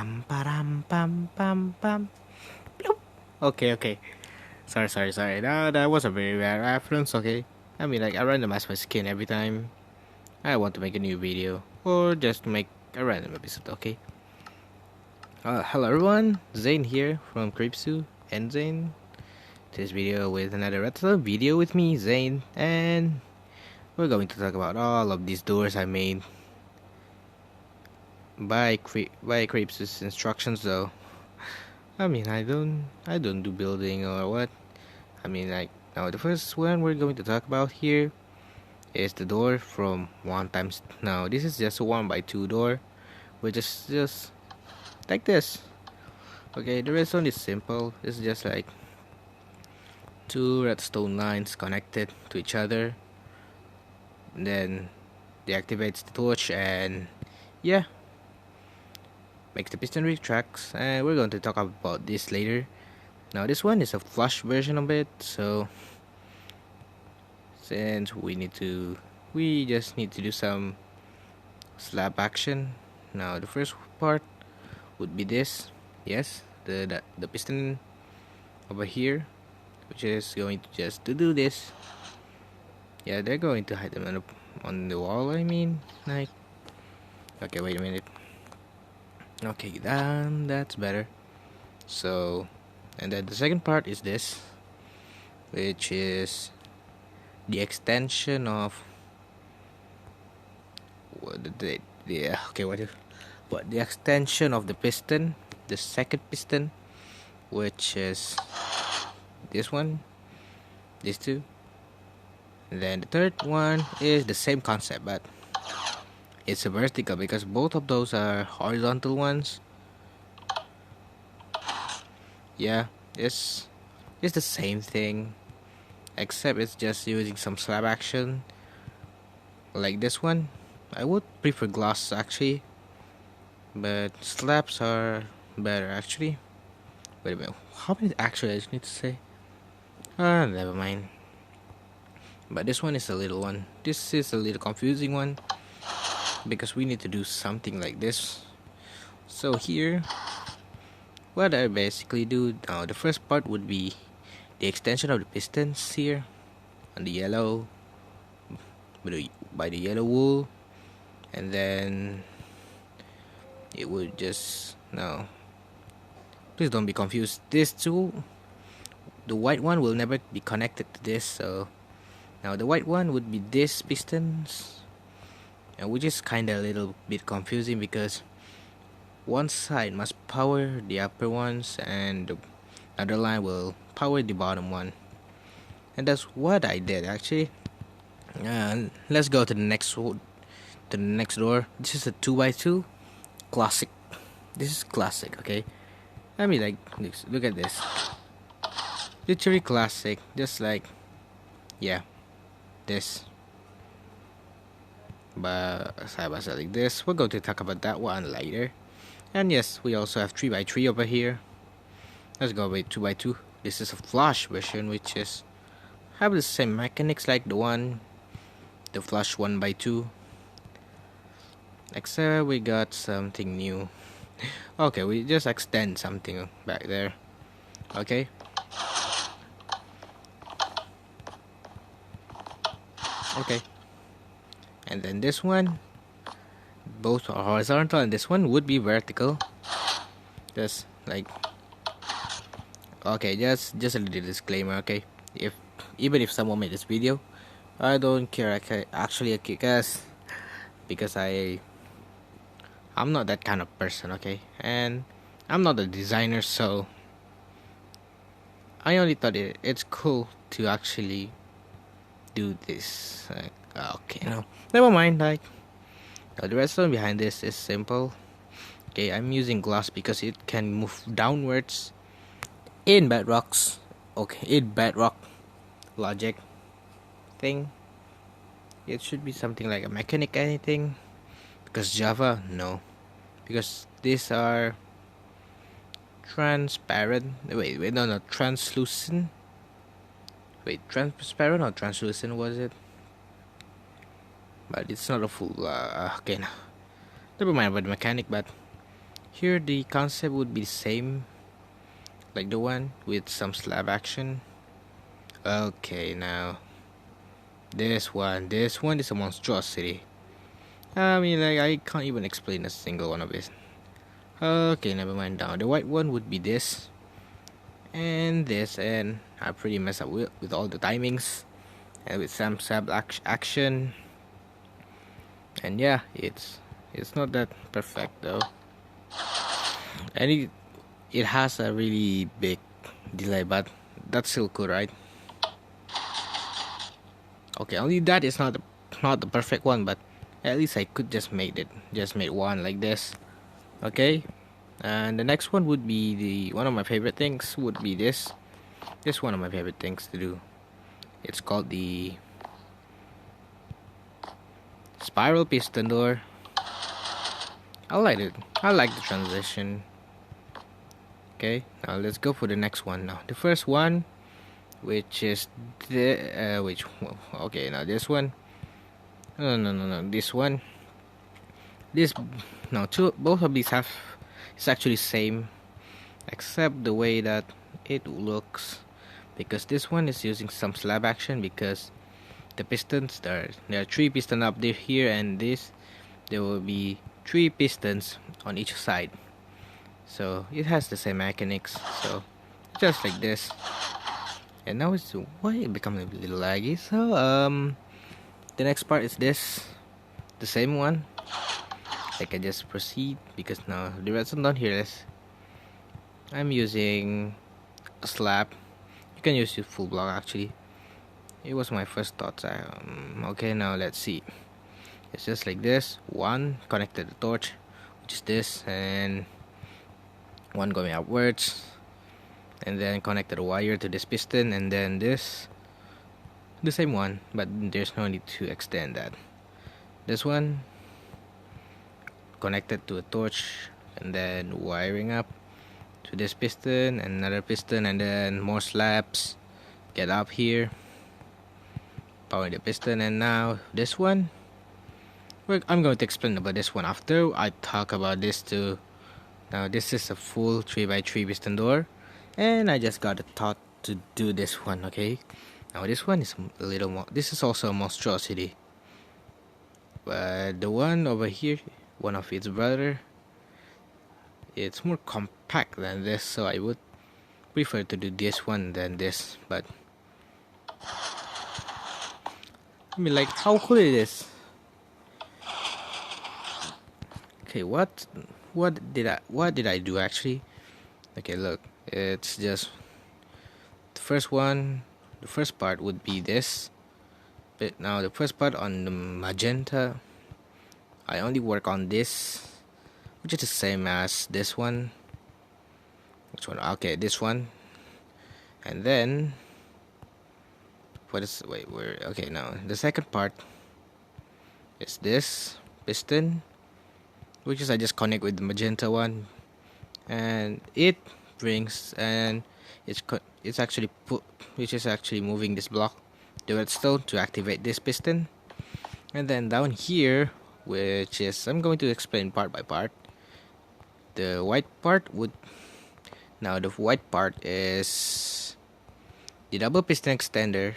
Pam pam pam pam pam. Bloop. Okay. Sorry. That was a very bad reference. Okay. I mean, like I randomize my skin every time I want to make a new video or just make a random episode. Okay. Hello everyone. Zane here from Karipsu and Zane. This video with another Redstone video with me, Zane, and we're going to talk about all of these doors I made by Karipsu's instructions though. I mean, I don't do building or what. I mean, like, now the first one we're going to talk about here is the door from 1 times. Now this is just a 1x2 door, which is just like this. Okay, the redstone is simple. It's just like 2 redstone lines connected to each other. And then deactivates the torch and yeah, makes the piston retracts. And we're going to talk about this later. Now this one is a flush version of it, so since we just need to do some slab action. Now the first part would be this. Yes, the piston over here, which is going to just to do this. Yeah, they're going to hide them on the wall. I mean, like, okay, wait a minute. Okay, that's better. So, and then the second part is this, which is the extension of the extension of the piston, the second piston, which is this one, these two, and then the third one is the same concept, but it's a vertical because both of those are horizontal ones. Yeah, it's the same thing, except it's just using some slab action like this one. I would prefer glass actually, but slabs are better actually. Wait a minute, how many actually I just need to say? Never mind. But this one is a little one. This is a little confusing one because we need to do something like this. So here, what I basically do now, the first part would be the extension of the pistons here on the yellow, by the yellow wool, and then it would just, no, please don't be confused, this two, the white one will never be connected to this. So now the white one would be this pistons, and which is kinda a little bit confusing because one side must power the upper ones and the other line will power the bottom one, and that's what I did actually. Let's go to the next door. This is a 2x2 classic. This is classic, okay? I mean, like, look at this, literally classic, just like, yeah, this, but side by side like this. We're going to talk about that one later. And yes, we also have 3x3 over here. Let's go with 2x2. This is a flush version, which is have the same mechanics like the flush 1x2, except we got something new. Okay, we just extend something back there. Okay. Okay. And then this one, both are horizontal, and this one would be vertical. Just like, okay, just a little disclaimer, okay? Even if someone made this video, I don't care. Actually, because I'm not that kind of person, okay? And I'm not a designer, so I only thought it's cool to actually do this. Like, okay, no, never mind. Like, the redstone behind this is simple. Okay, I'm using glass because it can move downwards in bedrocks. Okay, in bedrock logic thing. It should be something like a mechanic anything, because Java, no, because these are transparent. Wait, no, translucent. Wait, transparent or translucent was it? But it's not a full. Okay, no. Never mind about the mechanic, but Here the concept would be the same, like the one with some slab action. Okay, now this one is a monstrosity. I mean, like, I can't even explain a single one of it. Okay, never mind. Now the white one would be this and this, and I pretty mess up with all the timings and with some slab action. And yeah, it's not that perfect though, and it has a really big delay, but that's still cool, right? Okay, only that is not the perfect one, but at least I could just make one like this. Okay, and the next one would be the one of my favorite things would be this one of my favorite things to do. It's called the spiral piston door. I like it. I like the transition. Okay, now let's go for the next one. Now the first one, which is okay, now this one. No, this one. This no, both of these have it's actually same, except the way that it looks, because this one is using some slab action, because the pistons there are 3 pistons up here, and there will be 3 pistons on each side, so it has the same mechanics. So just like this, and now it's why it becomes a little laggy. So the next part is the same one. I can just proceed, because now the redstone down here is I'm using a slab. You can use your full block actually. It was my first thoughts. Okay, now let's see. It's just like this. One connected the torch, which is this, and one going upwards, and then connected a wire to this piston, and then this, the same one, but there's no need to extend that. This one connected to a torch, and then wiring up to this piston and another piston, and then more slabs get up here, power the piston. And now this one, I'm going to explain about this one after I talk about this too. Now this is a full 3x3 piston door, and I just got a thought to do this one. Okay, now this one is a little more, this is also a monstrosity, but the one over here, one of its brother, it's more compact than this, so I would prefer to do this one than this. But I mean, like, how cool it is. Okay, what did I do actually? Okay, look, it's just the first one. The first part would be this, but now the first part on the magenta, I only work on this, which is the same as this one. Which one? Okay, this one. And then okay, now the second part is this piston, which is I just connect with the magenta one, and it brings, and it's actually which is actually moving this block, the redstone, to activate this piston. And then down here, which is I'm going to explain part by part. The white part is the double piston extender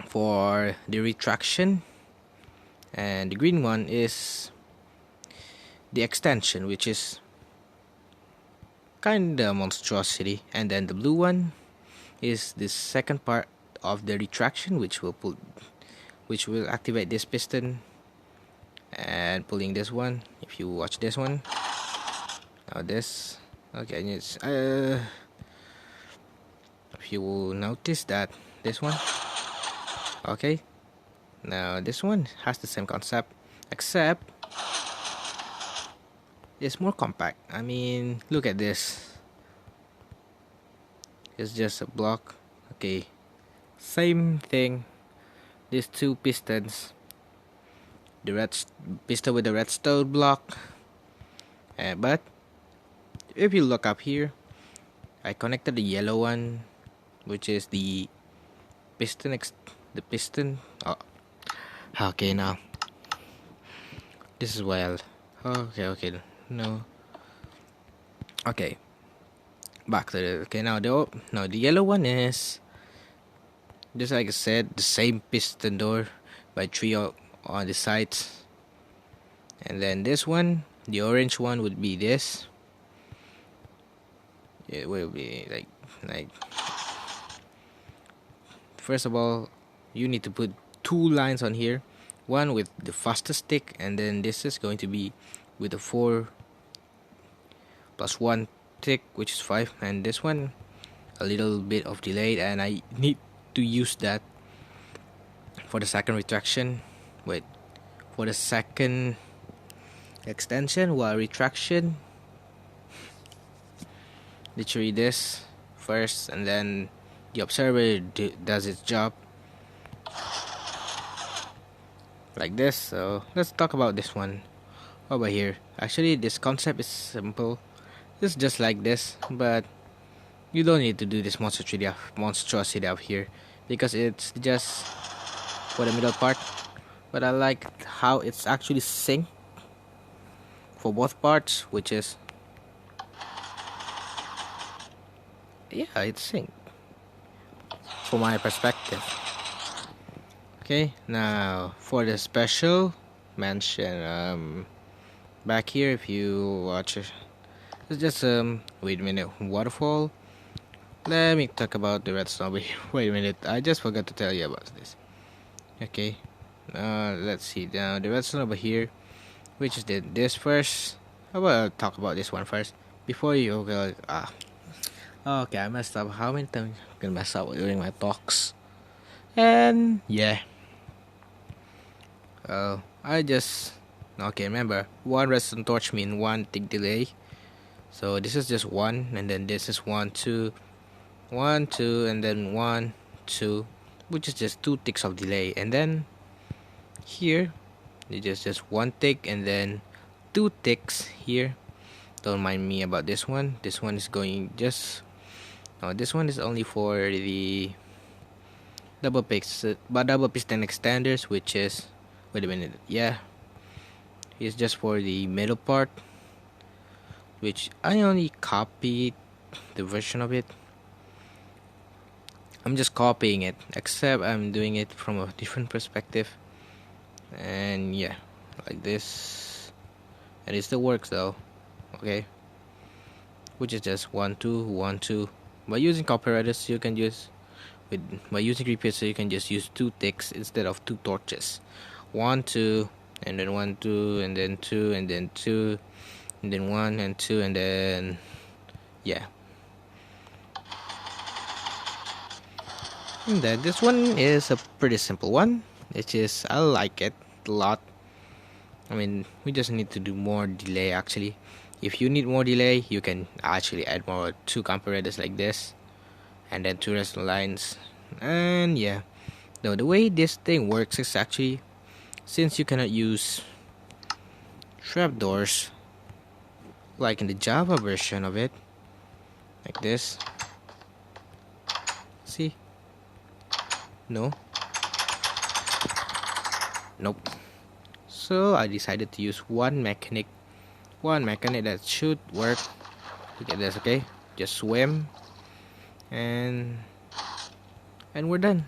for the retraction, and the green one is the extension, which is kinda monstrosity. And then the blue one is the second part of the retraction, which will activate this piston and pulling this one. If you watch this one, now this, okay, it's if you will notice that this one, okay, now this one has the same concept, except it's more compact. I mean, look at this, it's just a block. Okay, same thing. These 2 pistons, the piston with the redstone block, but if you look up here, I connected the yellow one, which is the piston okay, now this is wild. Okay, no. Okay, back to the. Okay, now the yellow one is just like I said, the same piston door by three on the sides, and then this one, the orange one would be this. It will be like first of all, you need to put two lines on here, one with the fastest tick, and then this is going to be with the 4 plus 1 tick, which is 5, and this one a little bit of delay, and I need to use that for the second retraction. Wait, for the second extension, while retraction, literally this first, and then the observer does its job like this. So let's talk about this one over here. Actually, this concept is simple. It's just like this, but you don't need to do this monstrosity up here because it's just for the middle part. But I like how it's actually synced for both parts, which is it's synced from my perspective. Okay, now for the special mention, back here, if you watch it, it's just wait a minute, waterfall. Let me talk about the redstone. Wait a minute, I just forgot to tell you about this. Okay, let's see now the redstone over here, which is this first. How about I talk about this one first before you go? Okay, I messed up. How many times I'm gonna mess up during my talks? And yeah. I just remember, one redstone torch mean one tick delay. So this is just one, and then this is 1, 2, 1, 2, and then 1, 2, which is just 2 ticks of delay. And then here, it's just 1 tick, and then 2 ticks here. Don't mind me about this one. This one is going just. No, this one is only for the double piston extenders, which is. Wait a minute. Yeah, it's just for the middle part, which I only copied the version of it. I'm just copying it, except I'm doing it from a different perspective. And yeah, like this. And it still works though. Okay. Which is just 1, 2, 1, 2. By using copyrights, you can use by using repeats, so you can just use 2 ticks instead of 2 torches. 1, 2, and then 1, 2, and then 2, and then 2, and then 1 and 2, and then yeah. And then this one is a pretty simple one. It's just I like it a lot. I mean, we just need to do more delay actually. If you need more delay, you can actually add more 2 comparators like this, and then 2 redstone lines. And yeah, no, the way this thing works is actually, since you cannot use trapdoors like in the Java version of it, like this. See? No. Nope. So I decided to use one mechanic that should work. Look at this, okay? Just swim, and we're done.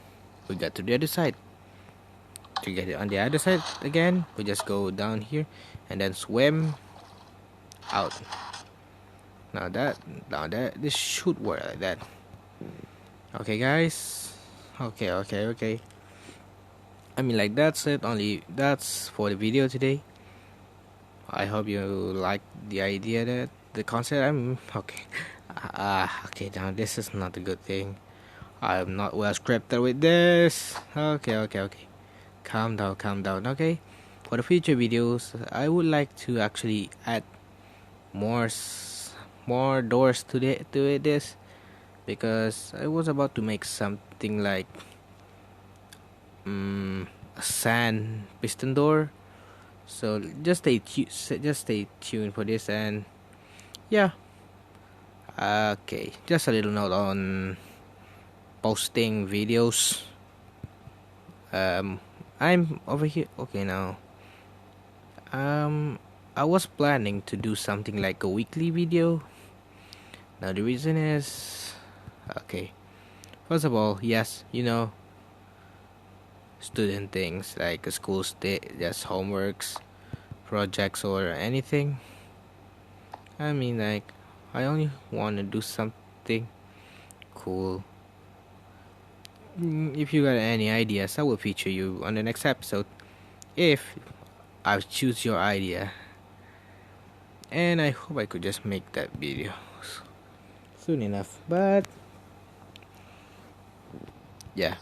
We got to the other side. To get it on the other side again, we just go down here and then swim out. Now that this should work like that. Okay, guys. Okay. I mean, like, that's it. Only that's for the video today. I hope you like the idea, that the concept. I'm okay. Okay. Now this is not a good thing. I'm not well scripted with this. Okay. Calm down. Okay. For the future videos, I would like to actually add more doors to this, because I was about to make something like a sand piston door. So just stay tuned for this. And yeah, okay, just a little note on posting videos. I'm over here. Okay, now I was planning to do something like a weekly video. Now the reason is, okay, first of all, yes, student things like a school just homeworks, projects, or anything. I mean, like, I only want to do something cool. If you got any ideas, I will feature you on the next episode if I choose your idea. And I hope I could just make that video soon enough. But yeah,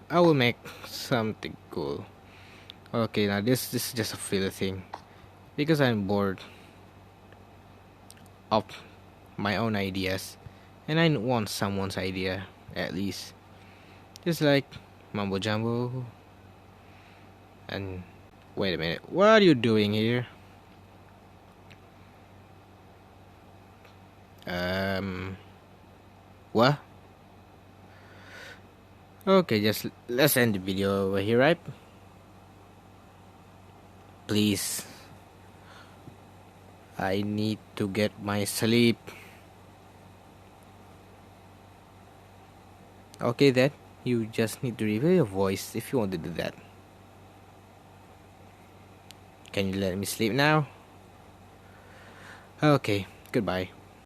I will make something cool. Okay, now this is just a filler thing because I'm bored of my own ideas, and I want someone's idea at least. Just like mumbo jumbo. And wait a minute, what are you doing here? What? Okay, just let's end the video over here, right? Please. I need to get my sleep. Okay then, you just need to reveal your voice if you want to do that. Can you let me sleep now? Okay, goodbye.